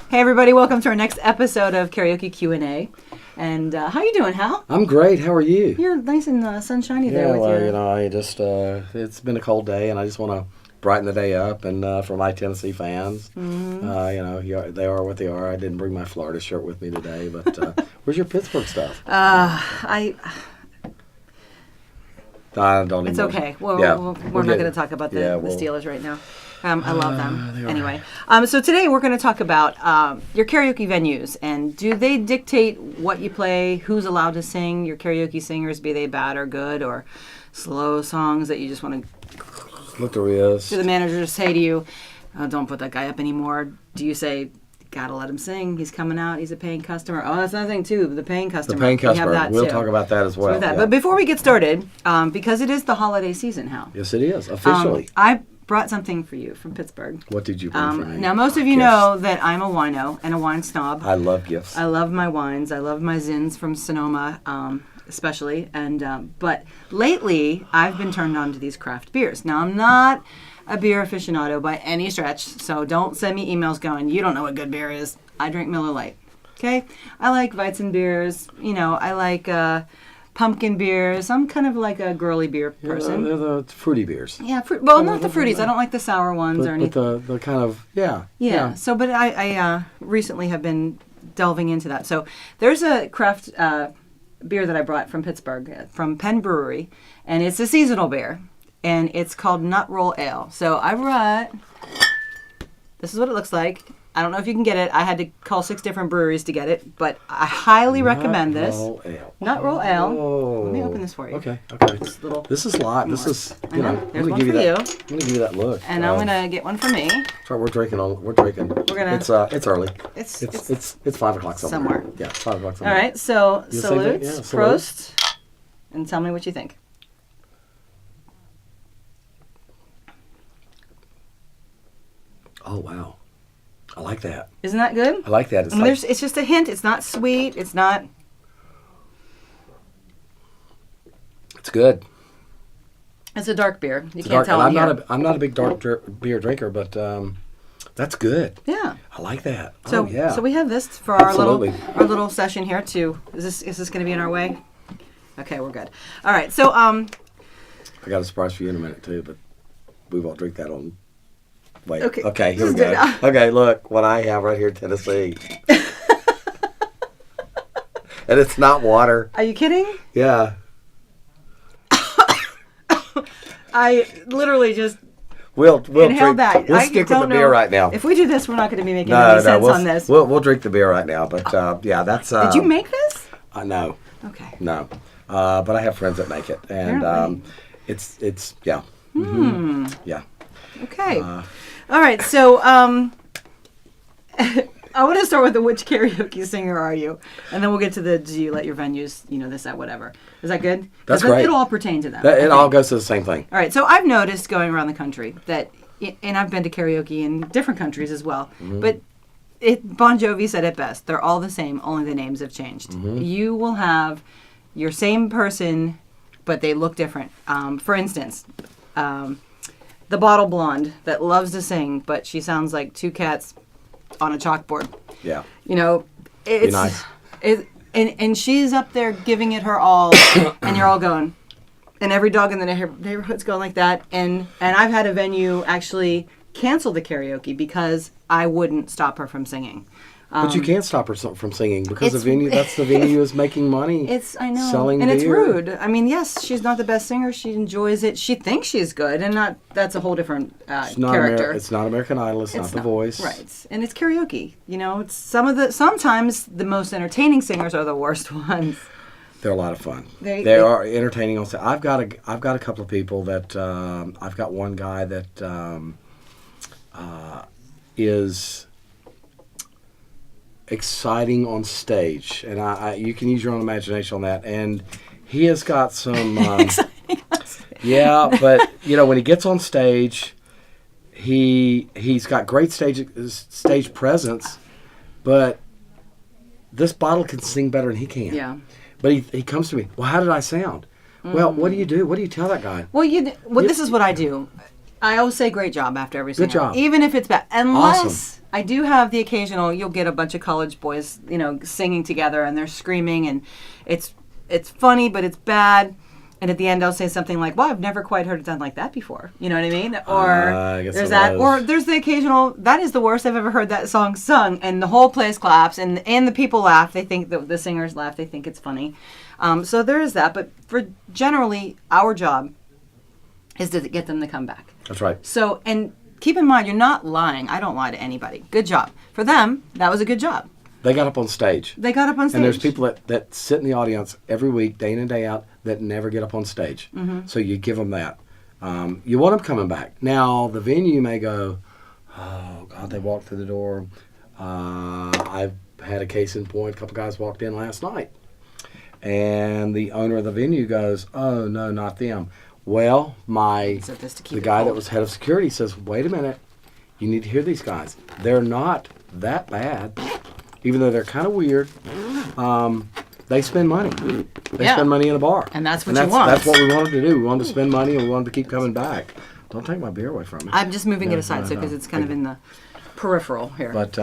Hey everybody, welcome to our next episode of Karaoke Q&A. And how you doing, Hal? I'm great. How are you? You're nice and sunshiny there with your... you know, I just, it's been a cold day, and I just want to brighten the day up. And for my Tennessee fans, you know, they are what they are. I didn't bring my Florida shirt with me today, but where's your Pittsburgh stuff? I don't even. It's okay. We're not going to talk about the Steelers right now. I love them. Anyway, so today we're going to talk about your karaoke venues, and do they dictate what you play, who's allowed to sing, your karaoke singers, be they bad or good, or slow songs that you just want to... Look the wrist. Do the manager say to you, oh, don't put that guy up anymore? Do you say, gotta let him sing, he's coming out, he's a paying customer? Oh, that's another thing too, the paying customer. The paying customer. We'll talk about that as well. Yeah. But before we get started, because it is the holiday season, Hal. Yes, it is, officially. I brought something for you from Pittsburgh. What did you bring for me? Now, most of you know that I'm a wino and a wine snob. I love gifts. I love my wines. I love my Zins from Sonoma, especially. And but lately, I've been turned on to these craft beers. Now, I'm not a beer aficionado by any stretch, so don't send me emails going, you don't know what good beer is. I drink Miller Lite, okay? I like Weizen beers. You know, I like... pumpkin beers. I'm kind of like a girly beer person. They're the fruity beers. Yeah, well, not the fruities. I don't like the sour ones or anything. But the kind of, Yeah. So, but I recently have been delving into that. So there's a craft beer that I brought from Pittsburgh, from Penn Brewery, and it's a seasonal beer, and it's called Nut Roll Ale. So I brought, this is what it looks like. I don't know if you can get it. I had to call 6 different breweries to get it, but I highly recommend this. Nut Roll Ale. Oh. Let me open this for you. Okay. This is light. This is, you know. There's one for you. I'm going to give you that look. And I'm going to get one for me. That's right, we're drinking. It's early. It's 5 o'clock somewhere. Yeah, it's 5 o'clock somewhere. All right, so salute, Prost, and tell me what you think. Oh, wow. I like that. Isn't that good? I like that. It's just a hint. It's not sweet. It's not... It's good. It's a dark beer. You can't tell I'm not a big dark beer drinker, but that's good. Yeah. I like that. So, So we have this for our little session here too. Is this going to be in our way? Okay, we're good. All right. So I got a surprise for you in a minute too, but we won't drink that on. Wait. Okay, here we go. Okay, look what I have right here in Tennessee. And it's not water. Are you kidding? Yeah. I literally just We'll inhaled that. We'll stick with the beer right now. If we do this, we're not going to be making any sense on this. We'll drink the beer right now. But yeah, that's. Did you make this? No. Okay. No, but I have friends that make it, and it's yeah. Mm-hmm. Yeah. Okay. All right. So I want to start with the which karaoke singer are you, and then we'll get to the do you let your venues this that whatever. Is that good? That's great. It'll all pertain to them. It all goes to the same thing. All right. So I've noticed going around the country that, and I've been to karaoke in different countries as well, but Bon Jovi said it best. They're all the same, only the names have changed. You will have your same person, but they look different. For instance, the bottle blonde that loves to sing, but she sounds like 2 cats on a chalkboard. Yeah. It's nice. And she's up there giving it her all, and you're all going. And every dog in the neighborhood's going like that. And I've had a venue actually cancel the karaoke because I wouldn't stop her from singing. But you can't stop her from singing because the venue is making money. I know. Selling and beer. It's rude. I mean, yes, she's not the best singer. She enjoys it. She thinks she's good, and that's a whole different character. It's not American Idol. It's not The Voice. Right. And it's karaoke. It's sometimes the most entertaining singers are the worst ones. They're a lot of fun. They are entertaining. Also, I've got a couple of people that I've got one guy that is exciting on stage, and you can use your own imagination on that. And he has got some, yeah. But when he gets on stage, he's got great stage presence. But this bottle can sing better than he can. Yeah. But he comes to me. Well, how did I sound? Well, what do you do? What do you tell that guy? Well, this is what I do. I always say great job after every singer. Good job. Even if it's bad. Unless Awesome. I do have the occasional, you'll get a bunch of college boys, singing together and they're screaming and it's funny, but it's bad. And at the end, I'll say something like, well, I've never quite heard it done like that before. You know what I mean? Or I guess there's it that. was. Or there's the occasional, that is the worst I've ever heard that song sung. And the whole place claps and the people laugh. They think the singers laugh. They think it's funny. So there is that. But for generally, our job is to get them to come back. That's right. So, and keep in mind, you're not lying. I don't lie to anybody. Good job. For them, that was a good job. They got up on stage. They got up on stage. And there's people that sit in the audience every week, day in and day out, that never get up on stage. Mm-hmm. So you give them that. You want them coming back. Now, the venue may go, oh, God, they walked through the door. I've had a case in point. A couple guys walked in last night. And the owner of the venue goes, oh, no, not them. Well, the guy that was head of security says, wait a minute. You need to hear these guys. They're not that bad. Even though they're kind of weird, they spend money. They spend money in a bar. And that's what you want. That's what we wanted to do. We wanted to spend money and we wanted to keep coming back. Don't take my beer away from me. I'm just moving it aside because it's kind of in the peripheral here. But,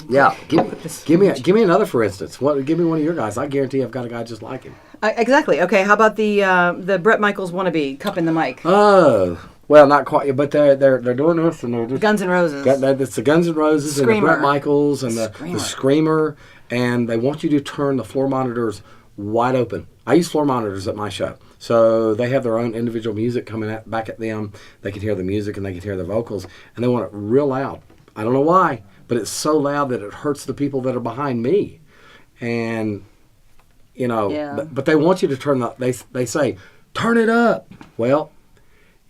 yeah, give me another for instance. Give me one of your guys. I guarantee I've got a guy just like him. Exactly. Okay, how about the Bret Michaels wannabe, cupping the mic? Oh. Well, not quite, but they're doing this, and they're just Guns N' Roses. It's the Guns N' Roses Screamer. and the Bret Michaels and the Screamer, and they want you to turn the floor monitors wide open. I use floor monitors at my show, so they have their own individual music coming back at them. They can hear the music and they can hear the vocals, and they want it real loud. I don't know why, but it's so loud that it hurts the people that are behind me, and but they want you to turn they say turn it up. Well.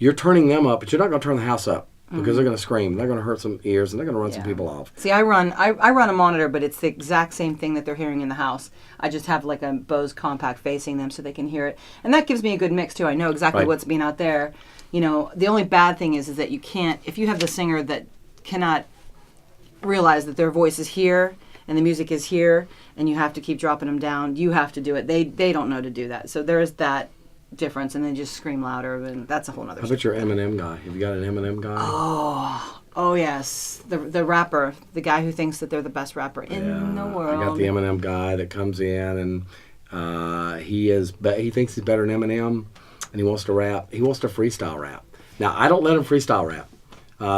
You're turning them up, but you're not going to turn the house up because they're going to scream. They're going to hurt some ears, and they're going to run some people off. See, I run a monitor, but it's the exact same thing that they're hearing in the house. I just have like a Bose compact facing them so they can hear it. And that gives me a good mix, too. I know exactly what's being out there. The only bad thing is that you can't, if you have the singer that cannot realize that their voice is here and the music is here, and you have to keep dropping them down, you have to do it. They don't know to do that. So there is that difference, and then just scream louder, and that's a whole nother. How about your Eminem guy? Have you got an Eminem guy? Oh yes, the rapper, the guy who thinks that they're the best rapper in the world. I got the Eminem guy that comes in, and he thinks he's better than Eminem, and he wants to rap. He wants to freestyle rap. Now I don't let him freestyle rap.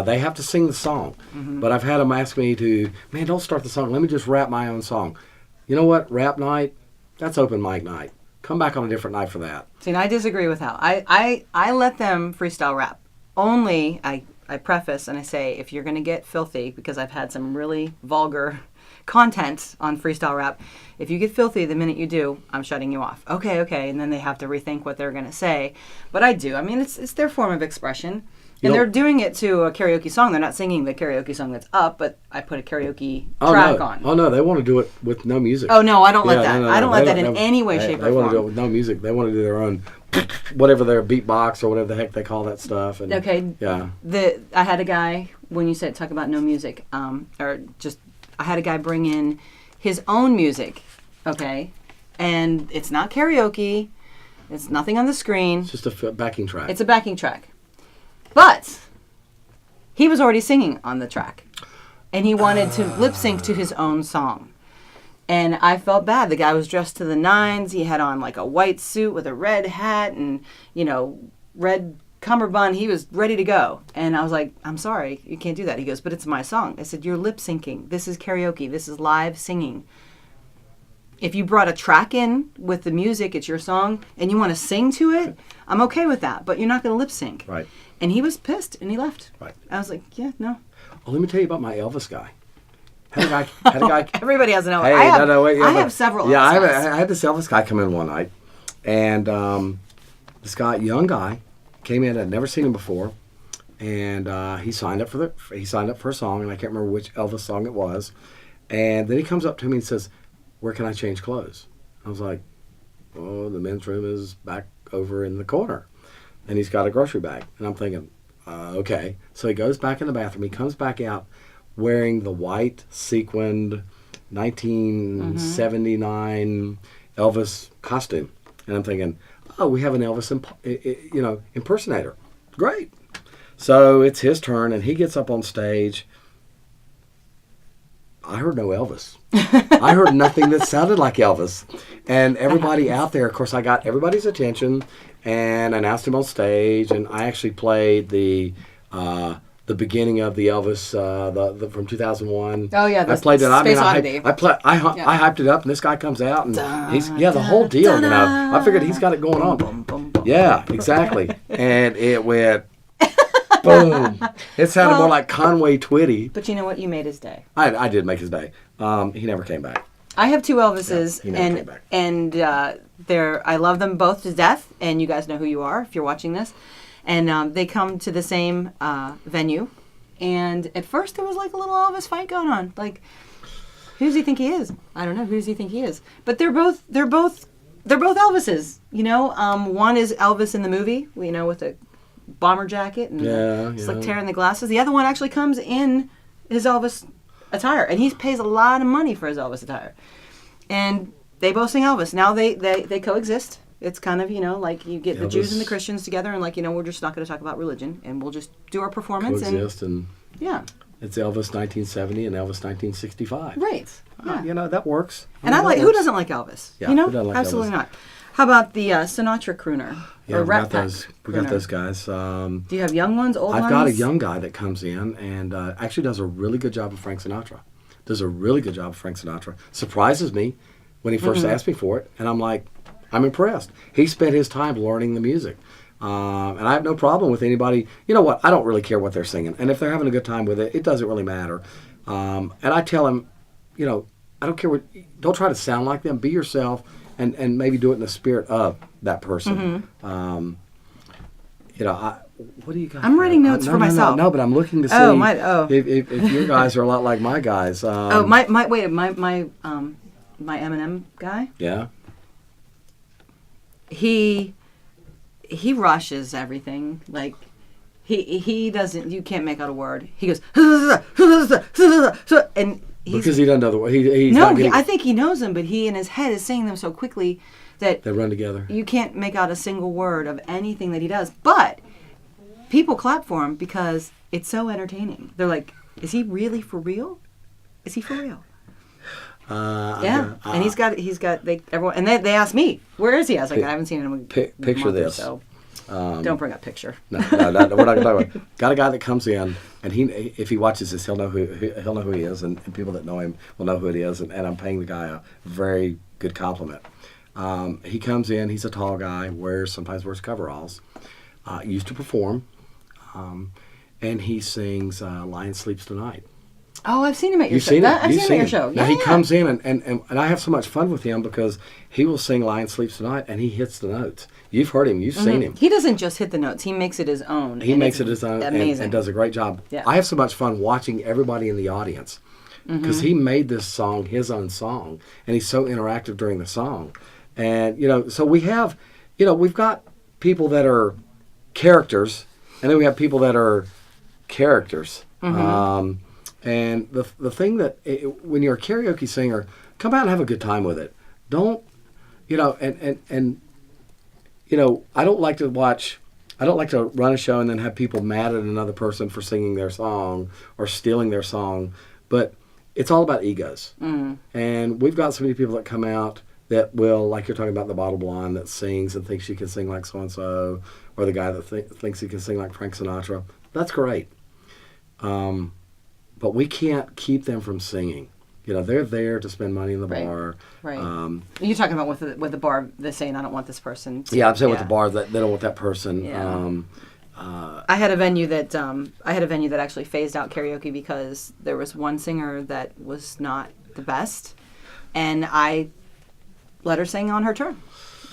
They have to sing the song, but I've had them ask me don't start the song. Let me just rap my own song. You know what? Rap night, that's open mic night. Come back on a different night for that. See, and I disagree with Hal. I let them freestyle rap. Only, I preface and I say, if you're going to get filthy, because I've had some really vulgar content on freestyle rap, if you get filthy the minute you do, I'm shutting you off. Okay, and then they have to rethink what they're going to say. But I do. I mean, it's their form of expression. And they're doing it to a karaoke song. They're not singing the karaoke song that's up, but I put a karaoke track on. Oh, no, they want to do it with no music. Oh, no, I don't let that. No, I don't let that in any way, shape, or form. They want to do it with no music. They want to do their own, whatever their beatbox or whatever the heck they call that stuff. And, okay. Yeah. I had a guy, when you said talk about no music, I had a guy bring in his own music, okay? And it's not karaoke. It's nothing on the screen. It's just a backing track. It's a backing track. But he was already singing on the track, and he wanted to lip sync to his own song. And I felt bad. The guy was dressed to the nines. He had on like a white suit with a red hat and, red cummerbund. He was ready to go. And I was like, I'm sorry, you can't do that. He goes, but it's my song. I said, you're lip syncing. This is karaoke. This is live singing. If you brought a track in with the music, it's your song, and you want to sing to it, I'm okay with that. But you're not going to lip sync. Right. And he was pissed, and he left. Right. I was like, yeah, no. Well, let me tell you about my Elvis guy. Had a guy. Everybody has an Elvis. Hey, I have several Elvis guys. I had this Elvis guy come in one night, and this young guy, came in. I'd never seen him before, and he signed up for a song, and I can't remember which Elvis song it was. And then he comes up to me and says, "Where can I change clothes?" I was like, "Oh, the men's room is back over in the corner." And he's got a grocery bag. And I'm thinking, okay. So he goes back in the bathroom. He comes back out wearing the white sequined 1979 Elvis costume. And I'm thinking, oh, we have an Elvis impersonator. Great. So it's his turn, and he gets up on stage. I heard no Elvis. I heard nothing that sounded like Elvis. And everybody out there, of course, I got everybody's attention and announced him on stage. And I actually played the beginning of the Elvis the from 2001. Oh yeah, I played it. I mean, Oddity. I hyped it up, and this guy comes out, and he's the whole deal. You know, I figured he's got it going on. Boom, boom, boom. Yeah, exactly. And it went boom. It sounded more like Conway Twitty. But you know what? You made his day. I did make his day. He never came back. I have two Elvises, he never came back. and I love them both to death. And you guys know who you are if you're watching this. And they come to the same venue. And at first there was like a little Elvis fight going on. Like, who does he think he is? I don't know. Who does he think he is? But they're both Elvises. You know, one is Elvis in the movie. You know, with the bomber jacket and it's like tearing the glasses. The other one actually comes in his Elvis attire, and he pays a lot of money for his Elvis attire. And they both sing Elvis. Now they coexist. It's kind of, you know, like you get the Jews and the Christians together, and like, you know, we're just not going to talk about religion, and we'll just do our performance. Coexist and yeah. It's Elvis 1970 and Elvis 1965. Right. Yeah. You know, that works. And I like, who doesn't like Elvis? Yeah, you know? who doesn't like Absolutely Elvis? not. How about the Sinatra crooner? Yeah, or we Rat got Pack those. We crooner? got those guys. Do you have young ones, old ones? I've got a young guy that comes in and actually does a really good job of Frank Sinatra. Surprises me when he first asked me for it, and I'm like, I'm impressed. He spent his time learning the music. And I have no problem with anybody. You know what? I don't really care what they're singing. And if they're having a good time with it, it doesn't really matter. And I tell them, you know, I don't care don't try to sound like them. Be yourself and maybe do it in the spirit of that person. You know, what do you got? I'm writing notes for myself. No, but I'm looking to see if your guys are a lot like my guys. My Eminem guy. Yeah. He rushes everything. Like he doesn't. You can't make out a word. He goes and because he doesn't know the word. I think he knows them, but he in his head is saying them so quickly that they run together. You can't make out a single word of anything that he does. But people clap for him because it's so entertaining. They're like, "Is he really for real? Is he for real?" And he's got everyone, and they asked me, "Where is he?" I was like, "I haven't seen him in a picture month this. or so." Don't bring up picture. No, we're not going to talk about it. Got a guy that comes in, and if he watches this, he'll know who he is, and people that know him will know who it is. And I'm paying the guy a very good compliment. He comes in. He's a tall guy. Sometimes wears coveralls. Used to perform, and he sings "Lion Sleeps Tonight." Oh, I've seen him at your show. I've seen him at your show. Now he comes in and I have so much fun with him because he will sing "Lion Sleeps Tonight" and he hits the notes. You've heard him. You've seen him. He doesn't just hit the notes. He makes it his own. He makes it his own and does a great job. Yeah. I have so much fun watching everybody in the audience because he made this song his own song, and he's so interactive during the song. And, you know, so we have, you know, we've got people that are characters, and then we have people that are characters. And the thing that, when you're a karaoke singer, come out and have a good time with it. Don't, you know, and you know, I don't like to run a show and then have people mad at another person for singing their song or stealing their song. But it's all about egos. And we've got so many people that come out that will, like you're talking about the bottle blonde that sings and thinks she can sing like so-and-so, or the guy that thinks he can sing like Frank Sinatra. That's great. But we can't keep them from singing. You know, they're there to spend money in the bar. Right. You're talking about with the bar, they're saying, "I don't want this person." I'm saying with the bar that they don't want that person. Yeah. I had a venue that actually phased out karaoke because there was one singer that was not the best, and I let her sing on her turn.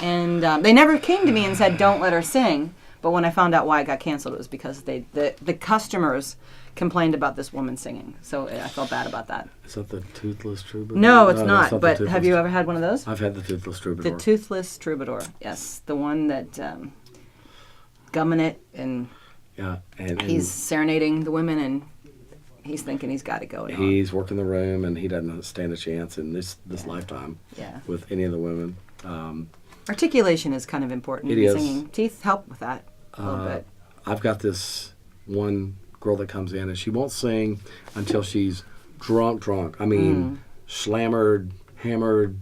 And they never came to me and said, "Don't let her sing." But when I found out why it got canceled, it was because the customers complained about this woman singing. So I felt bad about that. Is that the Toothless Troubadour? No, it's not. But have you ever had one of those? I've had the Toothless Troubadour. The Toothless Troubadour, yes. The one that gumming it and he's serenading the women and he's thinking he's got it going on. He's working the room and he doesn't stand a chance in this lifetime with any of the women. Articulation is kind of important in singing. Teeth help with that a little bit. I've got this one girl that comes in, and she won't sing until she's drunk. I mean, slammered, hammered,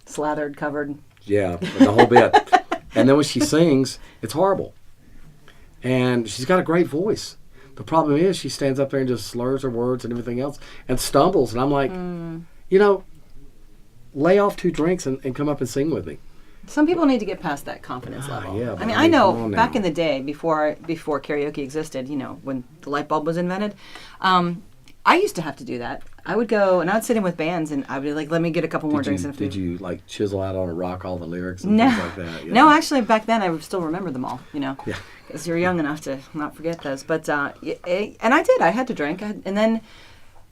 slathered, covered. Yeah, the whole bit. And then when she sings, it's horrible. And she's got a great voice. The problem is she stands up there and just slurs her words and everything else and stumbles. And I'm like, lay off 2 drinks and come up and sing with me. Some people need to get past that confidence level. Yeah, I mean, I know back in the day, before karaoke existed, when the light bulb was invented, I used to have to do that. I would go and I would sit in with bands and I would be like, let me get a couple more drinks. Did you like chisel out on a rock all the lyrics and things like that? No, actually back then I would still remember them all, Yeah. Because you're young enough to not forget those. But, and I did. I had to drink. And then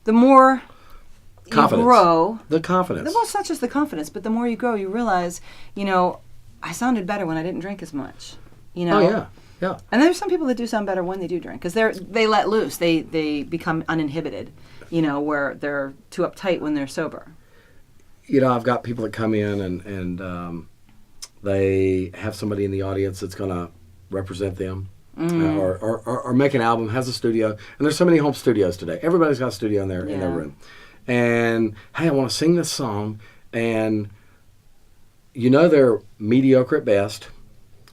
the more you grow. The confidence. Well, it's not just the confidence, but the more you grow, you realize, I sounded better when I didn't drink as much. Oh, yeah. Yeah. And there's some people that do sound better when they do drink because they let loose. They become uninhibited, where they're too uptight when they're sober. I've got people that come in and they have somebody in the audience that's going to represent them or make an album, has a studio. And there's so many home studios today. Everybody's got a studio in their room. And, hey, I want to sing this song. And, they're mediocre at best.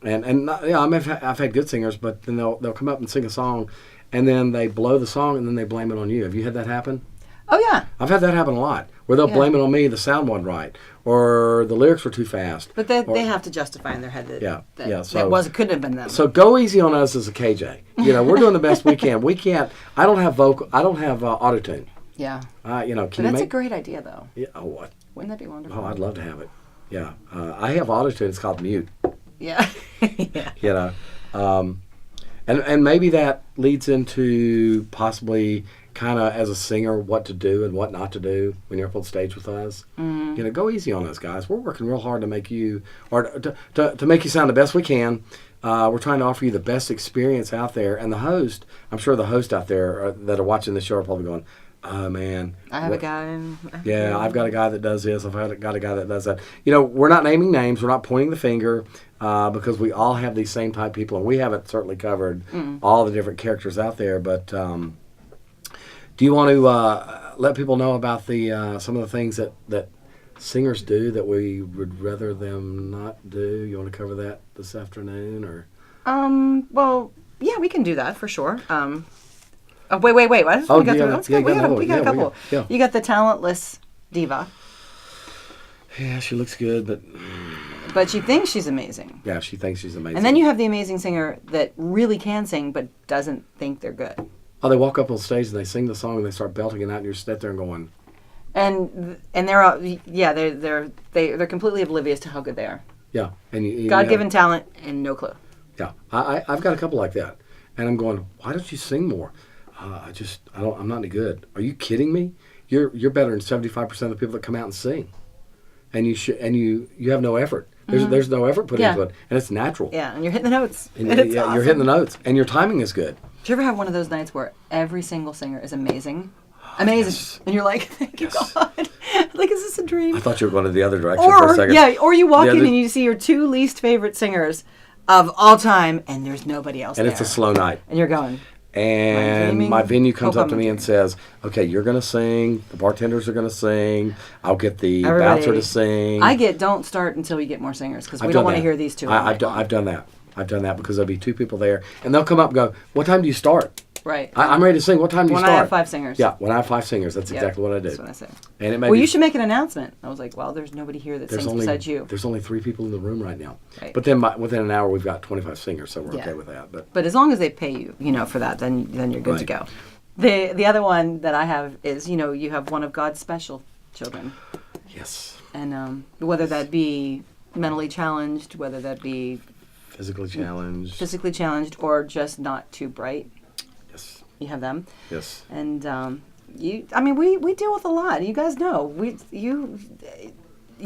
And I've had good singers, but then they'll come up and sing a song, and then they blow the song, and then they blame it on you. Have you had that happen? Oh, yeah. I've had that happen a lot, where they'll blame it on me, the sound wasn't right, or the lyrics were too fast. But they have to justify in their head that couldn't have been them. So go easy on us as a KJ. We're doing the best we can. We can't. I don't have auto-tune. Yeah. But that's a great idea, though. Yeah. Oh, what? Wouldn't that be wonderful? Oh, I'd love to have it. Yeah. I have auto-tune. It's called mute. Yeah. Yeah. And maybe that leads into possibly kind of as a singer what to do and what not to do when you're up on stage with us. Go easy on us, guys. We're working real hard to make you to make you sound the best we can. We're trying to offer you the best experience out there. And I'm sure the host out there that are watching the show are probably going, oh, man. I have a guy. I've got a guy that does this. I've got a guy that does that. We're not naming names. We're not pointing the finger because we all have these same type people. And we haven't certainly covered all the different characters out there. But do you want to let people know about some of the things that singers do that we would rather them not do? You want to cover that this afternoon? Or? Well, yeah, we can do that for sure. Oh, wait. What? Oh, we got a couple. You got the talentless diva. Yeah, she looks good, but she thinks she's amazing. Yeah, she thinks she's amazing. And then you have the amazing singer that really can sing but doesn't think they're good. Oh, they walk up on stage and they sing the song and they start belting it out, and you're sitting there and going. And they're completely oblivious to how good they are. Yeah, and God-given talent and no clue. Yeah, I've got a couple like that, and I'm going, why don't you sing more? I'm not any good. Are you kidding me? You're better than 75% of the people that come out and sing, and you have no effort. There's no effort put into it, and it's natural. Yeah, and you're hitting the notes. And it's awesome. You're hitting the notes, and your timing is good. Do you ever have one of those nights where every single singer is amazing? Yes. And you're like, thank you, God. Like, is this a dream? I thought you were going to the other direction for a second. Yeah, or you walk in and you see your 2 least favorite singers of all time, and there's nobody else there. And it's a slow night. And you're going. And my venue comes up to me and says, okay, you're going to sing. The bartenders are going to sing. I'll get the bouncer to sing. Don't start until we get more singers because we don't want to hear these 2. I've done that. I've done that because there'll be 2 people there. And they'll come up and go, what time do you start? Right. I'm ready to sing. What time do you start? When I have 5 singers. Yeah, when I have 5 singers. That's exactly what I do. That's what I say. And you should make an announcement. I was like, well, there's nobody here that sings besides you. There's only 3 people in the room right now. Right. But then within an hour, we've got 25 singers, so we're okay with that. But as long as they pay you, for that, then you're good to go. The other one that I have is, you have one of God's special children. Yes. And whether that be mentally challenged, whether that be physically challenged, or just not too bright. Yes. You have them. Yes. And we deal with a lot. You guys know. You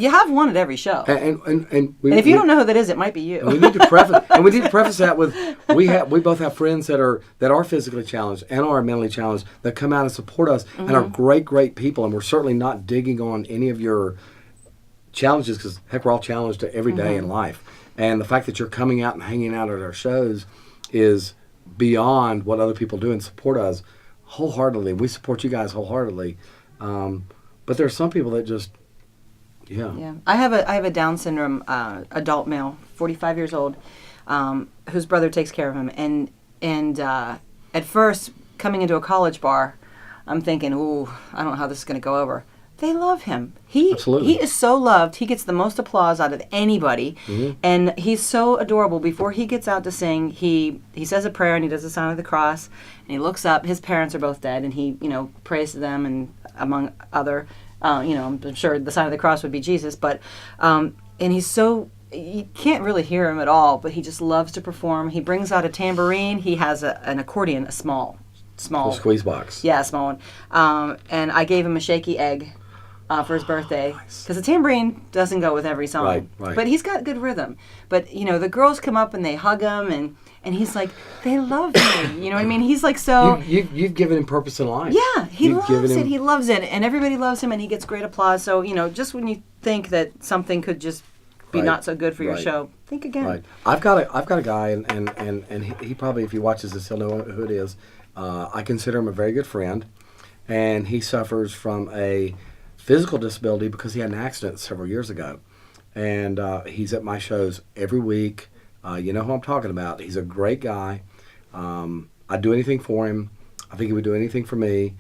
have one at every show. And if you don't know who that is, it might be you. We need to preface that with we both have friends that are physically challenged and are mentally challenged that come out and support us and are great people, and we're certainly not digging on any of your challenges because heck, we're all challenged every day in life. And the fact that you're coming out and hanging out at our shows is beyond what other people do and support us wholeheartedly. We support you guys wholeheartedly. But there are some people that just, Yeah. I have a Down syndrome adult male, 45 years old, whose brother takes care of him. And at first, coming into a college bar, I'm thinking, ooh, I don't know how this is going to go over. They love him. Absolutely. He is so loved. He gets the most applause out of anybody. Mm-hmm. And he's so adorable. Before he gets out to sing, he says a prayer and he does the sign of the cross. And he looks up. His parents are both dead. And he, prays to them, and among other, I'm sure the sign of the cross would be Jesus. But, and he's so, you can't really hear him at all, but he just loves to perform. He brings out a tambourine. He has an accordion, a small squeeze box. Yeah, a small one. And I gave him a shaky egg for his birthday, because the tambourine doesn't go with every song. Right. But he's got good rhythm. But the girls come up and they hug him, and he's like, they love me. You know what I mean? He's like so. You've given him purpose in life. Yeah, he loves it. He loves it, and everybody loves him, and he gets great applause. So just when you think that something could just be not so good for your show, think again. Right. I've got a guy, and he probably, if he watches this, he'll know who it is. I consider him a very good friend, and he suffers from a physical disability because he had an accident several years ago. And he's at my shows every week. You know who I'm talking about. He's a great guy. I'd do anything for him. I think he would do anything for me.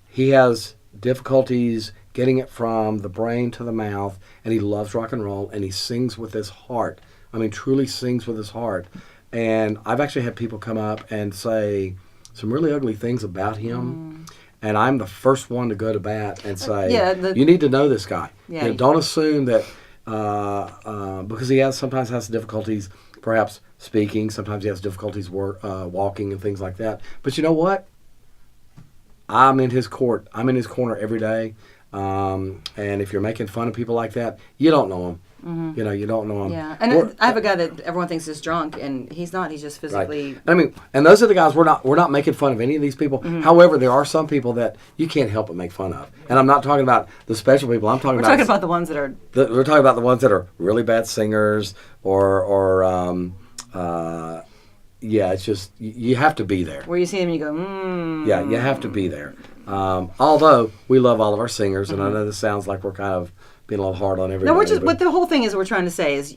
He has difficulties getting it from the brain to the mouth, and he loves rock and roll, and he sings with his heart. I mean, truly sings with his heart. And I've actually had people come up and say some really ugly things about him. And I'm the first one to go to bat and say, you need to know this guy. Yeah. Don't assume that because he sometimes has difficulties, perhaps speaking. Sometimes he has difficulties walking and things like that. But you know what? I'm in his court. I'm in his corner every day. And if you're making fun of people like that, you don't know him. Mm-hmm. You don't know him. Yeah, and I have a guy that everyone thinks is drunk, and he's not. He's just physically. Right. I mean, and those are the guys we're not making fun of any of these people. Mm-hmm. However, there are some people that you can't help but make fun of, and I'm not talking about the special people. We're talking about the ones that are. We're talking about the ones that are really bad singers, it's just you have to be there. Where you see them, you go, Yeah, you have to be there. Although we love all of our singers, and I know this sounds like we're kind of being a little hard on everybody. No, but the whole thing is, what we're trying to say is,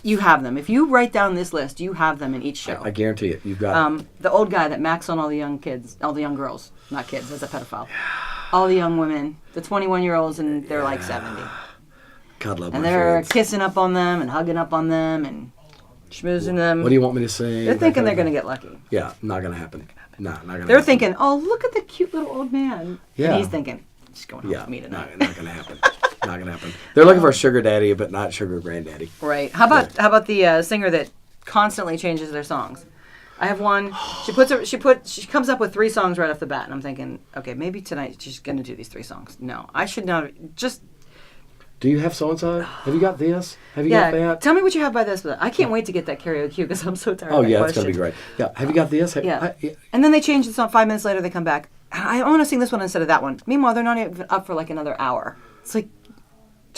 you have them. If you write down this list, you have them in each show. I guarantee it. You've got the old guy that macks on all the young kids, all the young girls, not kids, that's a pedophile. All the young women, the 21-year-olds, and they're like 70. God love and my they're friends. kissing up on them and hugging up on them and schmoozing them. What do you want me to sing? They're thinking they're going to get lucky. Yeah, not going to happen. No, not going to happen. They're thinking, oh, look at the cute little old man. Yeah. And he's thinking, it's going home with me tonight. Not going to happen. Not going to happen. They're looking for a sugar daddy, but not sugar granddaddy. Right. How about the singer that constantly changes their songs? I have one. She comes up with 3 songs right off the bat, and I'm thinking, okay, maybe tonight she's going to do these 3 songs. No, I should not. Just. Do you have so and so? Have you got this? Have you got that? Tell me what you have by this. I can't wait to get that karaoke because I'm so tired. Oh of that yeah, question. it's going to be great. Yeah, have you got this? Yeah. And then they change the song. 5 minutes later, they come back. I want to sing this one instead of that one. Meanwhile, they're not even up for like another hour. It's like.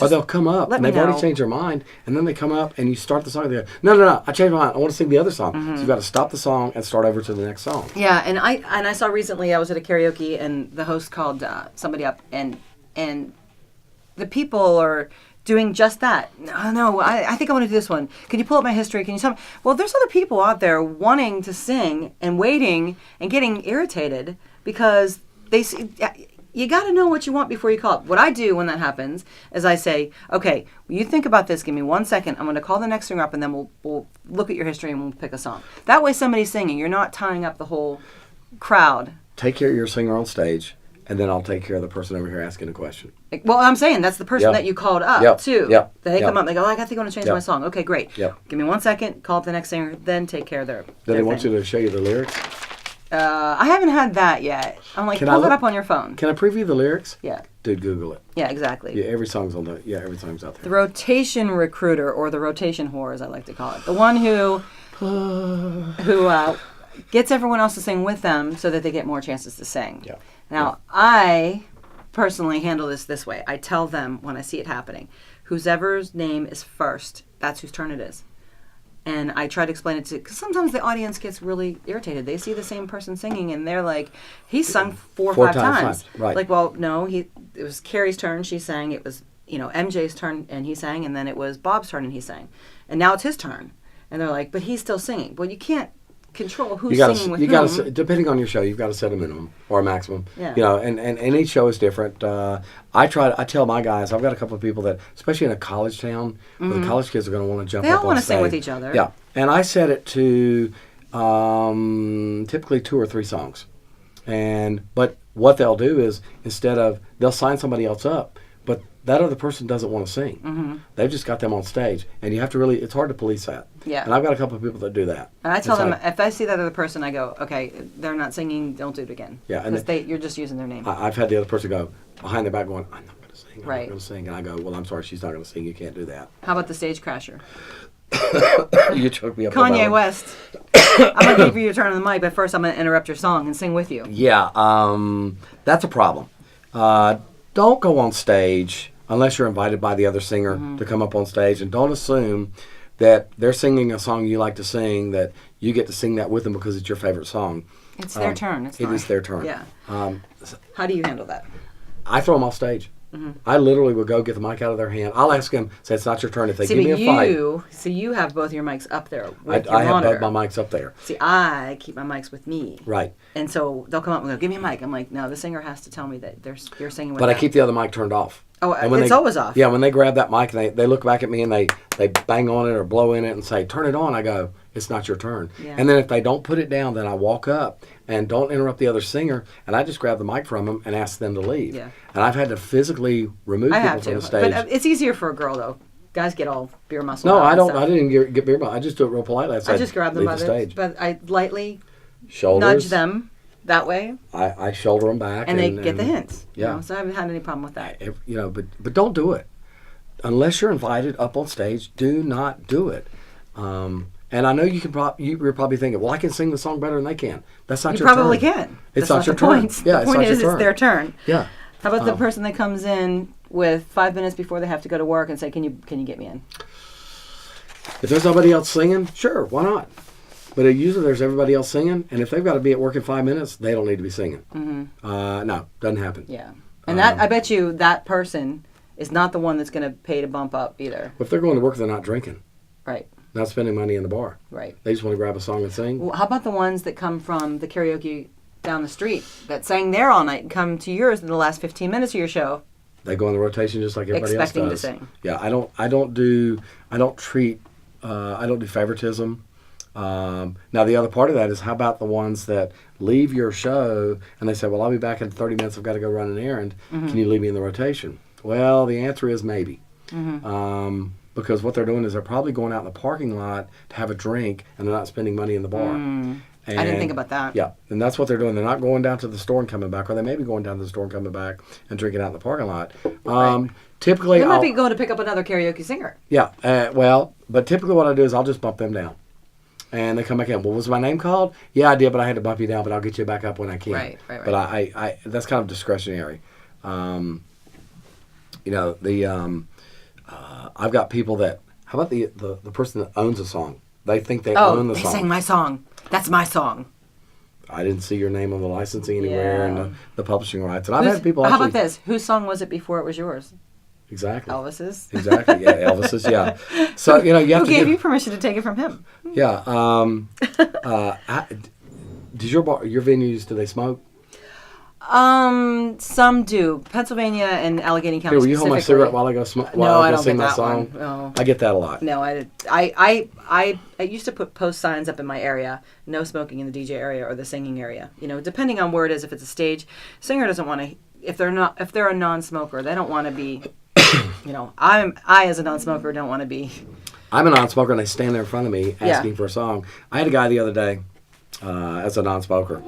Or they'll come up and they've already changed their mind, and then they come up and you start the song. And they go, no, I changed my mind. I want to sing the other song. So you've got to stop the song and start over to the next song. Yeah, and I saw recently, I was at a karaoke and the host called somebody up and the people are doing just that. No, I think I want to do this one. Can you pull up my history? Can you tell me? Well, there's other people out there wanting to sing and waiting and getting irritated because they see. You got to know what you want before you call it. What I do when that happens is I say, okay, you think about this. Give me 1 second. I'm going to call the next singer up, and then we'll look at your history and we'll pick a song. That way somebody's singing. You're not tying up the whole crowd. Take care of your singer on stage, and then I'll take care of the person over here asking a question. Well, I'm saying that's the person that you called up, too. Yep. They come up and they go, I think I want to change my song. Okay, great. Yep. Give me 1 second. Call up the next singer. Then take care of their Do they want you to show you the lyrics? I haven't had that yet. I'm like, pull it up on your phone. Can I preview the lyrics? Yeah. Dude, Google it. Yeah, exactly. Yeah, every song's out there. The rotation recruiter, or the rotation whore, as I like to call it. The one who gets everyone else to sing with them so that they get more chances to sing. Yeah. Now, I personally handle this way. I tell them when I see it happening, whoever's name is first, that's whose turn it is. And I try to explain it to, because sometimes the audience gets really irritated. They see the same person singing, and they're like, "He's sung four or five times." Right. Like, well, no, it was Carrie's turn. She sang. It was MJ's turn, and he sang, and then it was Bob's turn, and he sang, and now it's his turn. And they're like, "But he's still singing." Well, you can't control who's singing with whom. Depending on your show, you've got to set a minimum or a maximum. Yeah. And each show is different. I tell my guys, I've got a couple of people that, especially in a college town, where the college kids are going to want to jump up on stage. They all want to sing with each other. Yeah. And I set it to typically 2 or 3 songs. But what they'll do is, they'll sign somebody else up, but that other person doesn't want to sing. Mm-hmm. They've just got them on stage. And you have to it's hard to police that. Yeah. And I've got a couple of people that do that. And I tell them, if I see that other person, I go, okay, they're not singing, don't do it again. Yeah. Because you're just using their name. I've had the other person go behind their back going, I'm not going to sing. I'm right. not going to sing. And I go, well, I'm sorry, she's not going to sing. You can't do that. How about the stage crasher? You took me up Kanye West. I'm going to give you your turn on the mic, but first I'm going to interrupt your song and sing with you. Yeah. That's a problem. Don't go on stage unless you're invited by the other singer to come up on stage, and don't assume that they're singing a song you like to sing, that you get to sing that with them because it's your favorite song. It's their turn. It is their turn. Yeah. How do you handle that? I throw them off stage. Mm-hmm. I literally would go get the mic out of their hand. I'll ask them, say, it's not your turn. If they give me a fight. So you have both your mics up there with your I have monitor. both my mics up there. See, I keep my mics with me. Right. And so they'll come up and go, give me a mic. I'm like, no, the singer has to tell me that you're singing with But them. I keep the other mic turned off. Oh, it's always off. Yeah, when they grab that mic and they look back at me and they bang on it or blow in it and say, turn it on, I go, it's not your turn. Yeah. And then if they don't put it down, then I walk up and don't interrupt the other singer, and I just grab the mic from them and ask them to leave. Yeah. And I've had to physically remove people from the stage. But it's easier for a girl, though. Guys get all beer muscle. No, I don't. I didn't get beer muscle. I just do it real politely. I just grab them by the stage. But I lightly nudge them that way. I shoulder them back. And they get the hints. Yeah. So I haven't had any problem with that. But don't do it. Unless you're invited up on stage, do not do it. And I know you're probably thinking, well, I can sing the song better than they can. That's not your turn. You probably can. It's not your turn. Point. Yeah, the point is it's their turn. Yeah. How about the person that comes in with 5 minutes before they have to go to work and say, can you get me in? If there's nobody else singing, sure, why not? But usually there's everybody else singing, and if they've got to be at work in 5 minutes, they don't need to be singing. Mm-hmm. No, doesn't happen. Yeah. And I bet you that person is not the one that's going to pay to bump up either. If they're going to work, they're not drinking. Right. Not spending money in the bar. Right. They just want to grab a song and sing. Well, how about the ones that come from the karaoke down the street that sang there all night and come to yours in the last 15 minutes of your show? They go in the rotation just like everybody expecting else does. To sing. Yeah, I don't do favoritism. Now the other part of that is, how about the ones that leave your show and they say, well, I'll be back in 30 minutes. I've got to go run an errand. Mm-hmm. Can you leave me in the rotation? Well, the answer is maybe. Mm-hmm. Because what they're doing is they're probably going out in the parking lot to have a drink, and they're not spending money in the bar. And, I didn't think about that. Yeah, and that's what they're doing. They're not going down to the store and coming back, or they may be going down to the store and coming back and drinking out in the parking lot. Right. Typically, they might be going to pick up another karaoke singer. Yeah, but typically what I do is I'll just bump them down. And they come back in. Well, was my name called? Yeah, I did, but I had to bump you down, but I'll get you back up when I can. Right. But I that's kind of discretionary. I've got people that, how about the person that owns a song? They think they own the song. Oh, they sang my song. That's my song. I didn't see your name on the licensing anywhere and the publishing rights. And I've had people How about this? Whose song was it before it was yours? Exactly. Elvis's? Exactly, yeah, Elvis's, yeah. So, you have Who gave you permission to take it from him? Yeah. Does your venues, do they smoke? Some do. Pennsylvania and Allegheny County. Here, will you hold my cigarette while I go smoke? No, I don't sing get my that song? one. No. I get that a lot. No, I used to put post signs up in my area, no smoking in the DJ area or the singing area. Depending on where it is, if it's a stage, singer doesn't want to. If they're a non-smoker, they don't want to be. I as a non-smoker don't want to be. I'm a non-smoker, and they stand there in front of me asking for a song. I had a guy the other day as a non-smoker.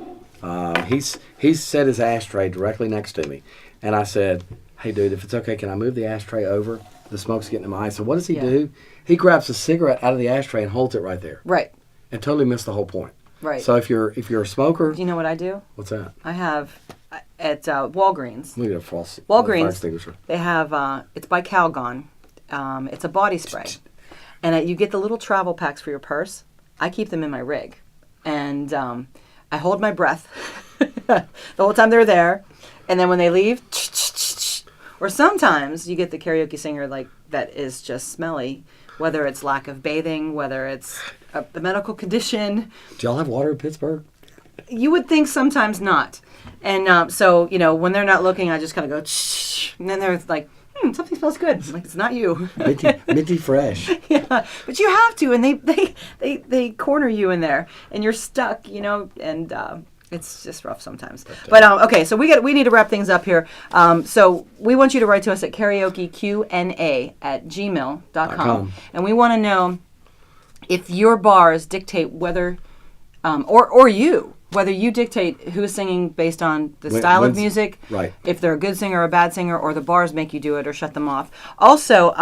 He set his ashtray directly next to me, and I said, "Hey, dude, if it's okay, can I move the ashtray over? The smoke's getting in my eyes." So what does he do? He grabs a cigarette out of the ashtray and holds it right there. Right. And totally missed the whole point. Right. So if you're a smoker, do you know what I do? What's that? I have at Walgreens. Look at a false Walgreens. fire extinguisher. They have it's by Calgon. It's a body spray. And you get the little travel packs for your purse. I keep them in my rig. And I hold my breath the whole time they're there. And then when they leave, or sometimes you get the karaoke singer like that is just smelly, whether it's lack of bathing, whether it's a medical condition. Do y'all have water in Pittsburgh? You would think sometimes not. And so, when they're not looking, I just kind of go, and then they're like, something smells good. I'm like, it's not you. Minty fresh. Yeah, but you have to, and they corner you in there, and you're stuck, and it's just rough sometimes. But okay, so we need to wrap things up here. So we want you to write to us at karaokeqna@gmail.com, and we want to know if your bars dictate whether, or you. Whether you dictate who's singing based on the style of music, right. If they're a good singer or a bad singer, or the bars make you do it or shut them off. Also,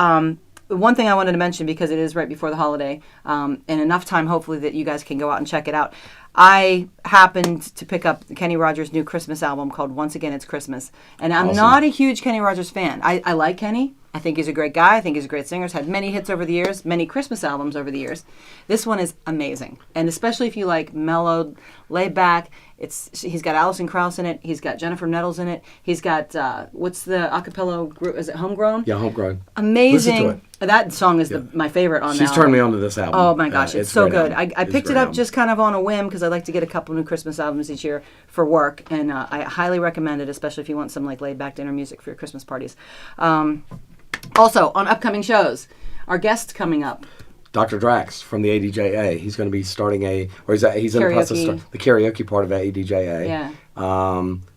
one thing I wanted to mention, because it is right before the holiday, and enough time hopefully that you guys can go out and check it out. I happened to pick up Kenny Rogers' new Christmas album called Once Again It's Christmas. And I'm not a huge Kenny Rogers fan. I like Kenny. I think he's a great guy. I think he's a great singer. He's had many hits over the years, many Christmas albums over the years. This one is amazing. And especially if you like mellowed, laid back, he's got Alison Krauss in it. He's got Jennifer Nettles in it. He's got, what's the acapella group? Is it Homegrown? Yeah, Homegrown. Amazing. Listen to it. That song is my favorite on that. She's turned me on to this album. Oh my gosh, it's so good. Album. I picked it up just kind of on a whim because I like to get a couple new Christmas albums each year for work, and I highly recommend it, especially if you want some like laid back dinner music for your Christmas parties. Also, on upcoming shows, our guest coming up. Dr. Drax from the ADJA. He's going to be starting he's in the process of starting the karaoke part of ADJA. Yeah.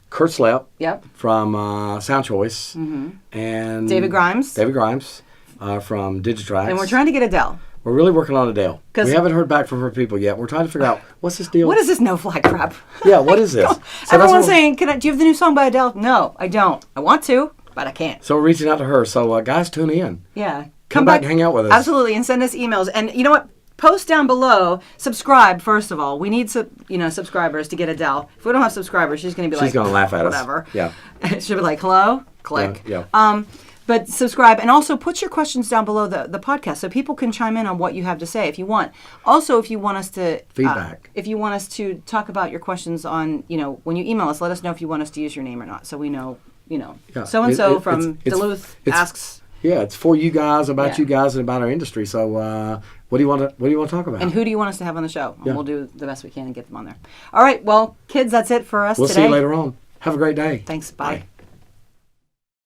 Kurt Slepp. Yep. From Sound Choice. Mm-hmm. And David Grimes. From Digitrax. And we're trying to get Adele. We're really working on Adele. We haven't heard back from her people yet. We're trying to figure out, what's this deal? What is this no-fly crap? Yeah, what is this? So everyone's saying, do you have the new song by Adele? No, I don't. I want to, but I can't. So we're reaching out to her. So guys, tune in. Yeah. Come back and hang out with us. Absolutely, and send us emails. And you know what? Post down below. Subscribe, first of all. We need subscribers to get Adele. If we don't have subscribers, she's going to be she's going to laugh at whatever. us. Yeah. She'll be like, hello? Click. Yeah. But subscribe, and also put your questions down below the podcast so people can chime in on what you have to say if you want. Also, if you want us to feedback, if you want us to talk about your questions on, when you email us, let us know if you want us to use your name or not, so we know, so and so from Duluth asks. Yeah, it's for you guys, about you guys, and about our industry. So, what do you want to talk about? And who do you want us to have on the show? And we'll do the best we can and get them on there. All right, well, kids, that's it for us today. We'll see you later on. Have a great day. Thanks. Bye.